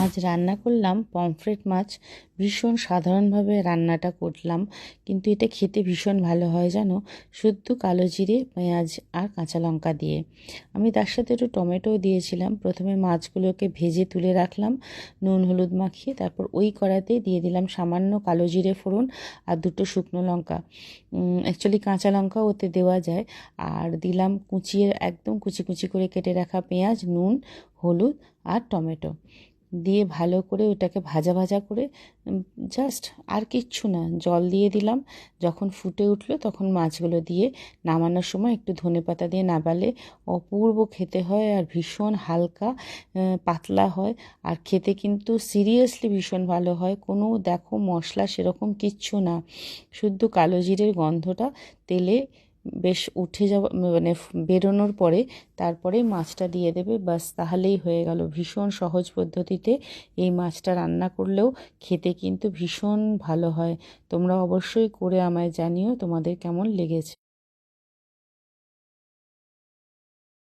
আজ রান্না করলাম পমফ্রেট মাছ। ভীষণ সাধারণভাবে রান্নাটা করলাম, কিন্তু এটা খেতে ভীষণ ভালো হয় জানো, শুদ্ধ কালো জিরে, পেঁয়াজ আর কাঁচা লঙ্কা দিয়ে। আমি তার সাথে একটু টমেটোও দিয়েছিলাম। প্রথমে মাছগুলোকে ভেজে তুলে রাখলাম নুন হলুদ মাখিয়ে, তারপর ওই কড়াতেই দিয়ে দিলাম সামান্য কালো জিরে ফোড়ন আর দুটো শুকনো লঙ্কা। অ্যাকচুয়ালি কাঁচা লঙ্কাও ওতে দেওয়া যায়। আর দিলাম কুচিয়ে একদম কুচি কুচি করে কেটে রাখা পেঁয়াজ, নুন, হলুদ আর টমেটো দিয়ে ভালো করে ওটাকে ভাজা ভাজা করে জাস্ট আর কিচ্ছু না, জল দিয়ে দিলাম। যখন ফুটে উঠলো তখন মাছগুলো দিয়ে নামানোর সময় একটু ধনেপাতা দিয়ে নামালে অপূর্ব খেতে হয়, আর ভীষণ হালকা পাতলা হয়। আর খেতে কিন্তু সিরিয়াসলি ভীষণ ভালো হয়। কোনো দেখো মশলা সেরকম কিচ্ছু না, শুদ্ধ কালো জিরের গন্ধটা তেলে বেশ উঠে যাওয়া মানে বেরোনোর পরে তারপরে মাছটা দিয়ে দেবে, বাস তাহলেই হয়ে গেল। ভীষণ সহজ পদ্ধতিতে এই মাছটা রান্না করলেও খেতে কিন্তু ভীষণ ভালো হয়। তোমরা অবশ্যই করে আমায় জানিও তোমাদের কেমন লেগেছে।